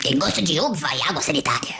Tem gosto de uva e água sanitária.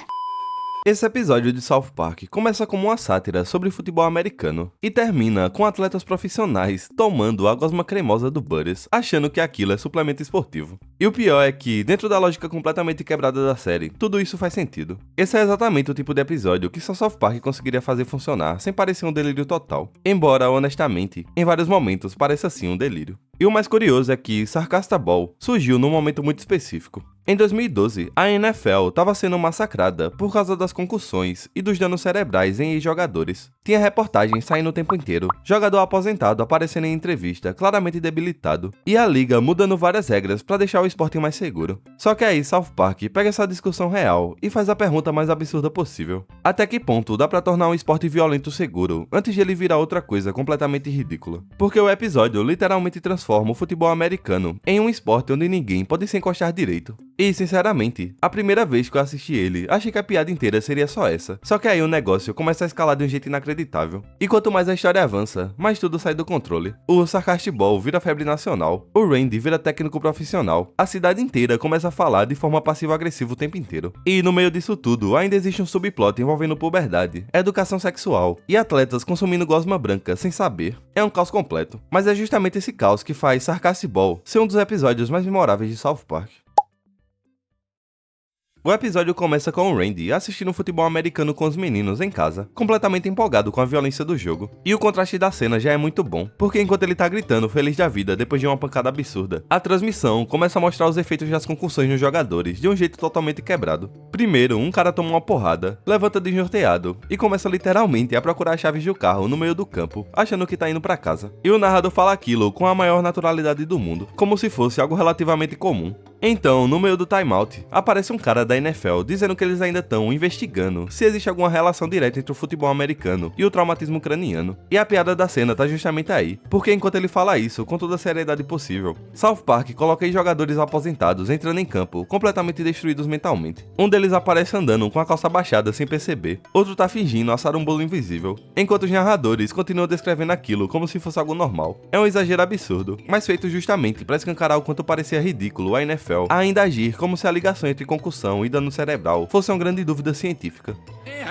Esse episódio de South Park começa como uma sátira sobre futebol americano e termina com atletas profissionais tomando a gosma cremosa do Butters, achando que aquilo é suplemento esportivo. E o pior é que, dentro da lógica completamente quebrada da série, tudo isso faz sentido. Esse é exatamente o tipo de episódio que só South Park conseguiria fazer funcionar sem parecer um delírio total, embora, honestamente, em vários momentos pareça sim um delírio. E o mais curioso é que Sarcasta Ball surgiu num momento muito específico. Em 2012, a NFL estava sendo massacrada por causa das concussões e dos danos cerebrais em ex-jogadores. Tinha reportagens saindo o tempo inteiro, jogador aposentado aparecendo em entrevista claramente debilitado, e a liga mudando várias regras para deixar o esporte mais seguro. Só que aí South Park pega essa discussão real e faz a pergunta mais absurda possível. Até que ponto dá para tornar um esporte violento seguro antes de ele virar outra coisa completamente ridícula? Porque o episódio literalmente transforma o futebol americano em um esporte onde ninguém pode se encostar direito. E, sinceramente, a primeira vez que eu assisti ele, achei que a piada inteira seria só essa. Só que aí o negócio começa a escalar de um jeito inacreditável. E quanto mais a história avança, mais tudo sai do controle. O Sarcastic Ball vira febre nacional, o Randy vira técnico profissional, a cidade inteira começa a falar de forma passivo-agressiva o tempo inteiro. E no meio disso tudo, ainda existe um subplot envolvendo puberdade, educação sexual e atletas consumindo gosma branca sem saber. É um caos completo. Mas é justamente esse caos que faz Sarcastic Ball ser um dos episódios mais memoráveis de South Park. O episódio começa com o Randy assistindo futebol americano com os meninos em casa, completamente empolgado com a violência do jogo. E o contraste da cena já é muito bom, porque enquanto ele tá gritando feliz da vida depois de uma pancada absurda, a transmissão começa a mostrar os efeitos das concussões nos jogadores de um jeito totalmente quebrado. Primeiro, um cara toma uma porrada, levanta desnorteado e começa literalmente a procurar as chaves do carro no meio do campo, achando que tá indo pra casa. E o narrador fala aquilo com a maior naturalidade do mundo, como se fosse algo relativamente comum. Então, no meio do timeout, aparece um cara da NFL dizendo que eles ainda estão investigando se existe alguma relação direta entre o futebol americano e o traumatismo craniano. E a piada da cena tá justamente aí, porque enquanto ele fala isso com toda a seriedade possível, South Park coloca aí jogadores aposentados entrando em campo, completamente destruídos mentalmente. Um deles aparece andando com a calça baixada sem perceber, outro tá fingindo assar um bolo invisível, enquanto os narradores continuam descrevendo aquilo como se fosse algo normal. É um exagero absurdo, mas feito justamente para escancarar o quanto parecia ridículo a NFL ainda agir como se a ligação entre concussão e dano cerebral fosse uma grande dúvida científica.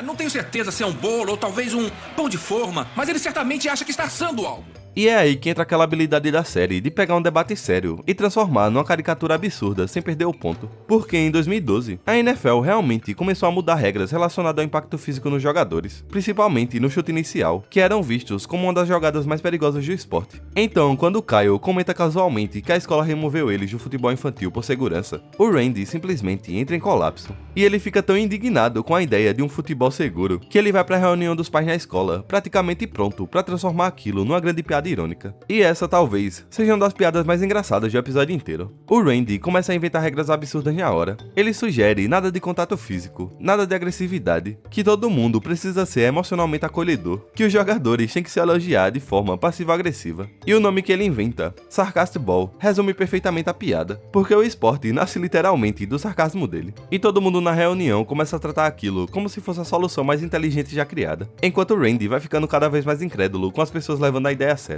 Não tenho certeza se é um bolo ou talvez um pão de forma, mas ele certamente acha que está assando algo. E é aí que entra aquela habilidade da série de pegar um debate sério e transformar numa caricatura absurda sem perder o ponto. Porque em 2012, a NFL realmente começou a mudar regras relacionadas ao impacto físico nos jogadores, principalmente no chute inicial, que eram vistos como uma das jogadas mais perigosas do esporte. Então, quando o Kyle comenta casualmente que a escola removeu eles do futebol infantil por segurança, o Randy simplesmente entra em colapso. E ele fica tão indignado com a ideia de um futebol seguro que ele vai para a reunião dos pais na escola, praticamente pronto para transformar aquilo numa grande piada irônica. E essa talvez seja uma das piadas mais engraçadas do episódio inteiro. O Randy começa a inventar regras absurdas na hora. Ele sugere nada de contato físico, nada de agressividade, que todo mundo precisa ser emocionalmente acolhedor, que os jogadores têm que se elogiar de forma passivo-agressiva. E o nome que ele inventa, Sarcastic Ball, resume perfeitamente a piada, porque o esporte nasce literalmente do sarcasmo dele. E todo mundo na reunião começa a tratar aquilo como se fosse a solução mais inteligente já criada, enquanto o Randy vai ficando cada vez mais incrédulo com as pessoas levando a ideia a sério.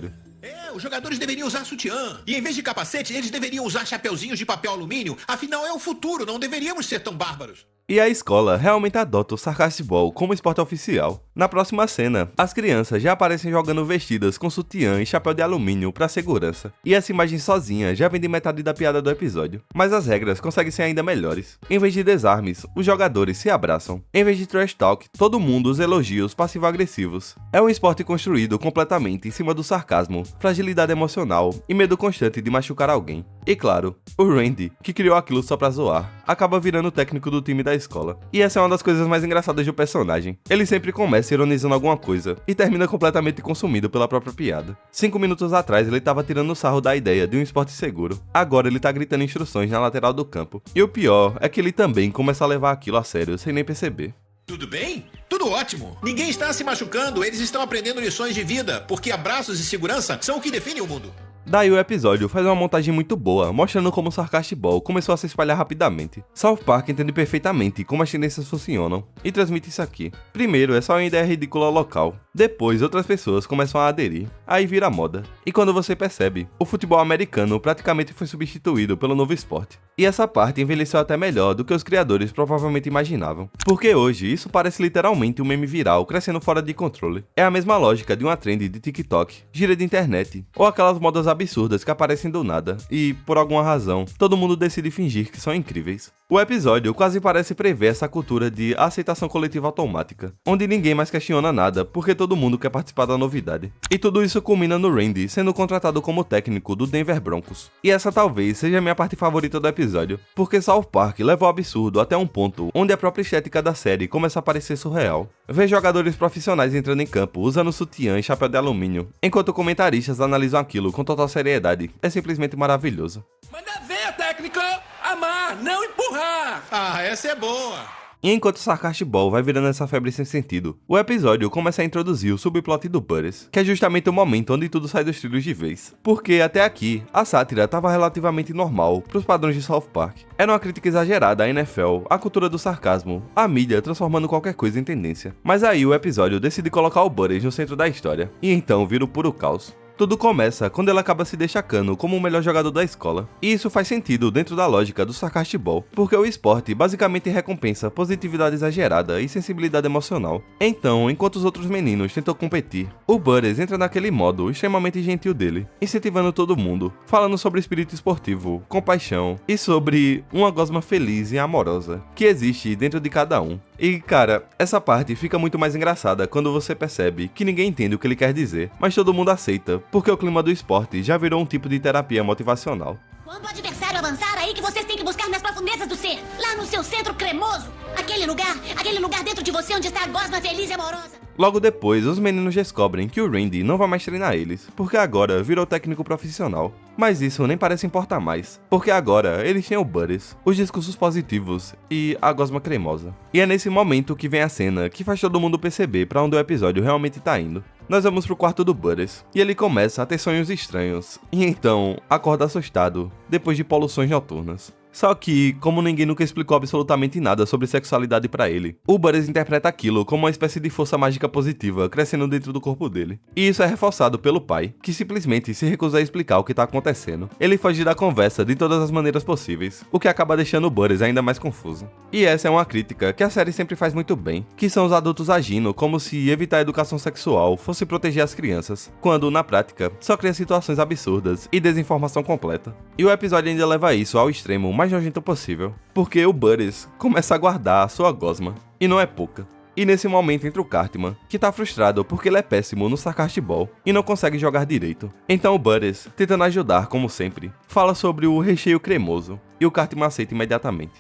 Os jogadores deveriam usar sutiã. E em vez de capacete, eles deveriam usar chapeuzinhos de papel alumínio. Afinal, é o futuro, não deveríamos ser tão bárbaros. E a escola realmente adota o Sarcastic Ball como esporte oficial. Na próxima cena, as crianças já aparecem jogando vestidas com sutiã e chapéu de alumínio para segurança. E essa imagem sozinha já vem de metade da piada do episódio. Mas as regras conseguem ser ainda melhores. Em vez de desarmes, os jogadores se abraçam. Em vez de trash talk, todo mundo usa elogios passivo-agressivos. É um esporte construído completamente em cima do sarcasmo, fragilidade emocional e medo constante de machucar alguém. E claro, o Randy, que criou aquilo só pra zoar, acaba virando o técnico do time da escola. E essa é uma das coisas mais engraçadas do personagem. Ele sempre começa ironizando alguma coisa e termina completamente consumido pela própria piada. 5 minutos atrás ele tava tirando sarro da ideia de um esporte seguro. Agora ele tá gritando instruções na lateral do campo. E o pior é que ele também começa a levar aquilo a sério sem nem perceber. Tudo bem? Tudo ótimo. Ninguém está se machucando, eles estão aprendendo lições de vida, porque abraços e segurança são o que definem o mundo. Daí o episódio faz uma montagem muito boa, mostrando como o Sarcastic Ball começou a se espalhar rapidamente. South Park entende perfeitamente como as tendências funcionam e transmite isso aqui. Primeiro é só uma ideia ridícula local, depois outras pessoas começam a aderir, aí vira moda. E quando você percebe, o futebol americano praticamente foi substituído pelo novo esporte. E essa parte envelheceu até melhor do que os criadores provavelmente imaginavam. Porque hoje isso parece literalmente um meme viral crescendo fora de controle. É a mesma lógica de uma trend de TikTok, gíria de internet, ou aquelas modas absurdas que aparecem do nada e, por alguma razão, todo mundo decide fingir que são incríveis. O episódio quase parece prever essa cultura de aceitação coletiva automática, onde ninguém mais questiona nada porque todo mundo quer participar da novidade. E tudo isso culmina no Randy sendo contratado como técnico do Denver Broncos. E essa talvez seja a minha parte favorita do episódio, porque South Park leva o absurdo até um ponto onde a própria estética da série começa a parecer surreal. Ver jogadores profissionais entrando em campo usando sutiã e chapéu de alumínio, enquanto comentaristas analisam aquilo com total seriedade, é simplesmente maravilhoso. Manda ver, técnico! Amar, não empurrar! Ah, essa é boa. E enquanto o Sarcastic Ball vai virando essa febre sem sentido, o episódio começa a introduzir o subplot do Butters, que é justamente o momento onde tudo sai dos trilhos de vez. Porque até aqui, a sátira estava relativamente normal pros padrões de South Park. Era uma crítica exagerada à NFL, à cultura do sarcasmo, à mídia transformando qualquer coisa em tendência. Mas aí o episódio decide colocar o Butters no centro da história, e então vira o puro caos. Tudo começa quando ele acaba se destacando como o melhor jogador da escola. E isso faz sentido dentro da lógica do Sarcastic Ball, porque o esporte basicamente recompensa positividade exagerada e sensibilidade emocional. Então, enquanto os outros meninos tentam competir, o Butters entra naquele modo extremamente gentil dele, incentivando todo mundo, falando sobre espírito esportivo, compaixão e sobre uma gosma feliz e amorosa que existe dentro de cada um. E cara, essa parte fica muito mais engraçada quando você percebe que ninguém entende o que ele quer dizer, mas todo mundo aceita, porque o clima do esporte já virou um tipo de terapia motivacional. Quando o adversário avançar, aí que vocês têm que buscar nas profundezas do ser. Lá no seu centro cremoso. Aquele lugar dentro de você onde está a gosma feliz e amorosa. Logo depois, os meninos descobrem que o Randy não vai mais treinar eles, porque agora virou técnico profissional. Mas isso nem parece importar mais, porque agora eles têm o Butters, os discursos positivos e a gosma cremosa. E é nesse momento que vem a cena que faz todo mundo perceber pra onde o episódio realmente tá indo. Nós vamos pro quarto do Butters, e ele começa a ter sonhos estranhos, e então acorda assustado, depois de poluições noturnas. Só que, como ninguém nunca explicou absolutamente nada sobre sexualidade pra ele, o Butters interpreta aquilo como uma espécie de força mágica positiva crescendo dentro do corpo dele. E isso é reforçado pelo pai, que simplesmente se recusa a explicar o que tá acontecendo. Ele foge da conversa de todas as maneiras possíveis, o que acaba deixando o Butters ainda mais confuso. E essa é uma crítica que a série sempre faz muito bem, que são os adultos agindo como se evitar a educação sexual fosse proteger as crianças, quando, na prática, só cria situações absurdas e desinformação completa. E o episódio ainda leva isso ao extremo mais nojento possível, porque o Butters começa a guardar a sua gosma, e não é pouca. E nesse momento entra o Cartman, que tá frustrado porque ele é péssimo no Sarcastic Ball e não consegue jogar direito. Então o Butters, tentando ajudar como sempre, fala sobre o recheio cremoso, e o Cartman aceita imediatamente.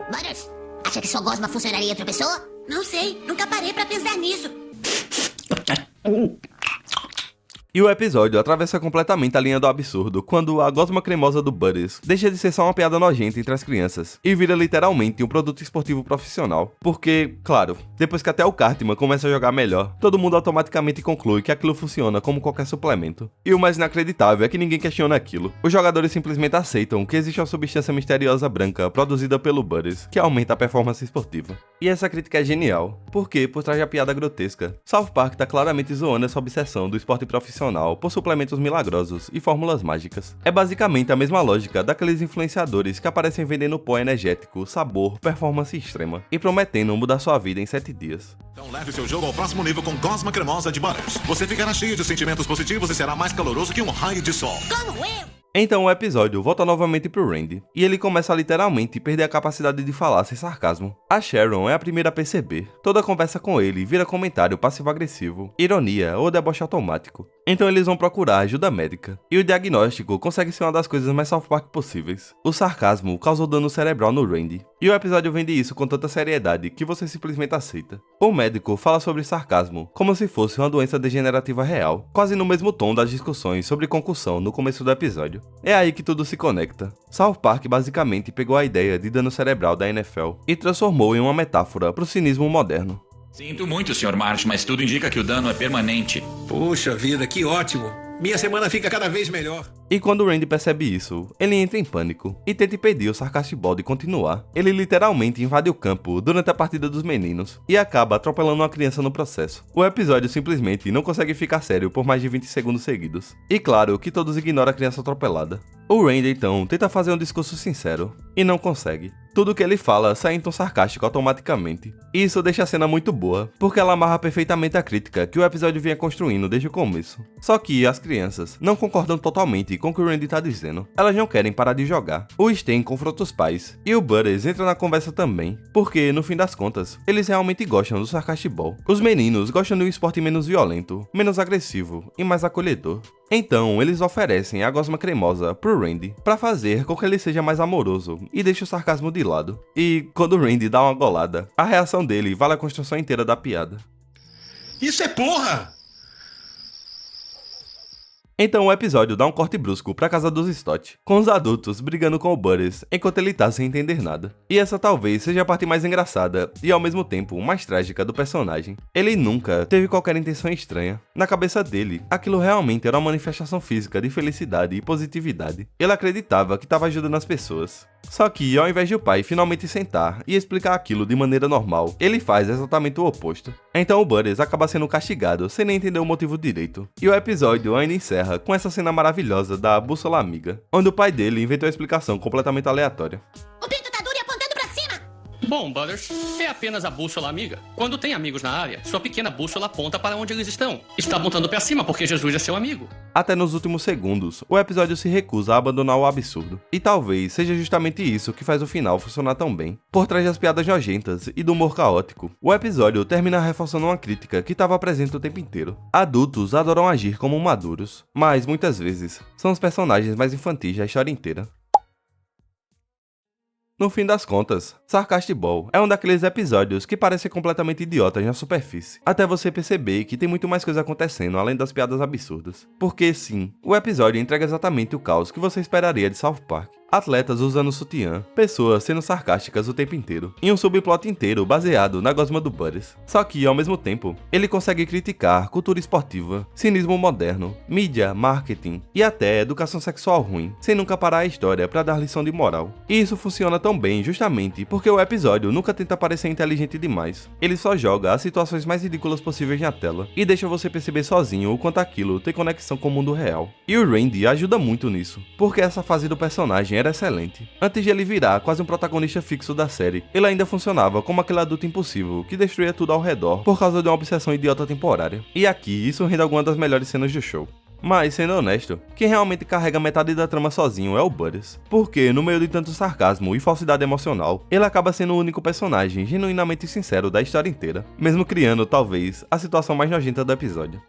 Butters, acha que sua gosma funcionaria em outra pessoa? Não sei, nunca parei pra pensar nisso. E o episódio atravessa completamente a linha do absurdo quando a gosma cremosa do Butters deixa de ser só uma piada nojenta entre as crianças e vira literalmente um produto esportivo profissional. Porque, claro, depois que até o Cartman começa a jogar melhor, todo mundo automaticamente conclui que aquilo funciona como qualquer suplemento. E o mais inacreditável é que ninguém questiona aquilo. Os jogadores simplesmente aceitam que existe uma substância misteriosa branca produzida pelo Butters que aumenta a performance esportiva. E essa crítica é genial, porque, por trás da piada grotesca, South Park tá claramente zoando essa obsessão do esporte profissional por suplementos milagrosos e fórmulas mágicas. É basicamente a mesma lógica daqueles influenciadores que aparecem vendendo pó energético, sabor, performance extrema e prometendo mudar sua vida em 7 dias. Então leve seu jogo ao próximo nível com gosma cremosa de Butters. Você ficará cheio de sentimentos positivos e será mais caloroso que um raio de sol. Como eu? Então o episódio volta novamente pro Randy, e ele começa a literalmente perder a capacidade de falar sem sarcasmo. A Sharon é a primeira a perceber. Toda conversa com ele vira comentário passivo-agressivo, ironia ou deboche automático. Então eles vão procurar ajuda médica, e o diagnóstico consegue ser uma das coisas mais South Park possíveis. O sarcasmo causou dano cerebral no Randy, e o episódio vende isso com tanta seriedade que você simplesmente aceita. O médico fala sobre sarcasmo como se fosse uma doença degenerativa real, quase no mesmo tom das discussões sobre concussão no começo do episódio. É aí que tudo se conecta. South Park basicamente pegou a ideia de dano cerebral da NFL e transformou em uma metáfora pro cinismo moderno. Sinto muito, Sr. Marsh, mas tudo indica que o dano é permanente. Puxa vida, que ótimo. Minha semana fica cada vez melhor. E quando o Randy percebe isso, ele entra em pânico e tenta impedir o Sarcastic Ball de continuar. Ele literalmente invade o campo durante a partida dos meninos e acaba atropelando uma criança no processo. O episódio simplesmente não consegue ficar sério por mais de 20 segundos seguidos. E claro que todos ignoram a criança atropelada. O Randy então tenta fazer um discurso sincero e não consegue. Tudo que ele fala sai em tom sarcástico automaticamente. E isso deixa a cena muito boa, porque ela amarra perfeitamente a crítica que o episódio vinha construindo desde o começo. Só que as crianças não concordam totalmente com o que o Randy tá dizendo. Elas não querem parar de jogar. O Stan confronta os pais, e o Butters entra na conversa também, porque no fim das contas, eles realmente gostam do Sarcastic Ball. Os meninos gostam de um esporte menos violento, menos agressivo e mais acolhedor. Então, eles oferecem a gosma cremosa pro Randy, pra fazer com que ele seja mais amoroso e deixe o sarcasmo de lado. E quando o Randy dá uma golada, a reação dele vale a construção inteira da piada. Isso é porra! Então o episódio dá um corte brusco pra casa dos Stott, com os adultos brigando com o Butters enquanto ele tá sem entender nada. E essa talvez seja a parte mais engraçada e ao mesmo tempo mais trágica do personagem. Ele nunca teve qualquer intenção estranha. Na cabeça dele, aquilo realmente era uma manifestação física de felicidade e positividade. Ele acreditava que estava ajudando as pessoas. Só que ao invés de o pai finalmente sentar e explicar aquilo de maneira normal, ele faz exatamente o oposto. Então o Butters acaba sendo castigado sem nem entender o motivo direito. E o episódio ainda encerra com essa cena maravilhosa da bússola amiga, onde o pai dele inventou uma explicação completamente aleatória. O pinto tá duro e apontando pra cima! Bom, Butters, é apenas a bússola amiga. Quando tem amigos na área, sua pequena bússola aponta para onde eles estão. Está apontando para cima porque Jesus é seu amigo. Até nos últimos segundos, o episódio se recusa a abandonar o absurdo. E talvez seja justamente isso que faz o final funcionar tão bem. Por trás das piadas nojentas e do humor caótico, o episódio termina reforçando uma crítica que estava presente o tempo inteiro. Adultos adoram agir como maduros, mas muitas vezes são os personagens mais infantis da história inteira. No fim das contas, Sarcastic Ball é um daqueles episódios que parecem completamente idiotas na superfície, até você perceber que tem muito mais coisa acontecendo além das piadas absurdas. Porque sim, o episódio entrega exatamente o caos que você esperaria de South Park. Atletas usando sutiã, pessoas sendo sarcásticas o tempo inteiro, e um subplot inteiro baseado na gosma do Butters. Só que, ao mesmo tempo, ele consegue criticar cultura esportiva, cinismo moderno, mídia, marketing e até educação sexual ruim, sem nunca parar a história pra dar lição de moral. E isso funciona tão bem justamente porque o episódio nunca tenta parecer inteligente demais. Ele só joga as situações mais ridículas possíveis na tela e deixa você perceber sozinho o quanto aquilo tem conexão com o mundo real. E o Randy ajuda muito nisso, porque essa fase do personagem era excelente. Antes de ele virar quase um protagonista fixo da série, ele ainda funcionava como aquele adulto impulsivo que destruía tudo ao redor por causa de uma obsessão idiota temporária. E aqui isso rende algumas das melhores cenas do show. Mas, sendo honesto, quem realmente carrega metade da trama sozinho é o Butters, porque no meio de tanto sarcasmo e falsidade emocional, ele acaba sendo o único personagem genuinamente sincero da história inteira, mesmo criando, talvez, a situação mais nojenta do episódio.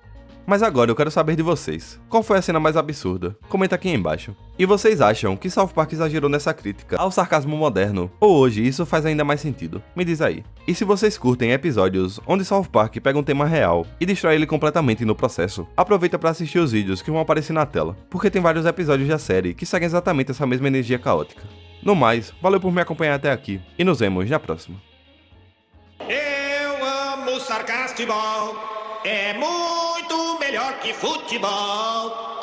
Mas agora eu quero saber de vocês. Qual foi a cena mais absurda? Comenta aqui embaixo. E vocês acham que South Park exagerou nessa crítica ao sarcasmo moderno? Ou hoje isso faz ainda mais sentido? Me diz aí. E se vocês curtem episódios onde South Park pega um tema real e destrói ele completamente no processo, aproveita para assistir os vídeos que vão aparecer na tela, porque tem vários episódios da série que seguem exatamente essa mesma energia caótica. No mais, valeu por me acompanhar até aqui e nos vemos na próxima. Eu amo Sarcastic Ball. É muito melhor que futebol.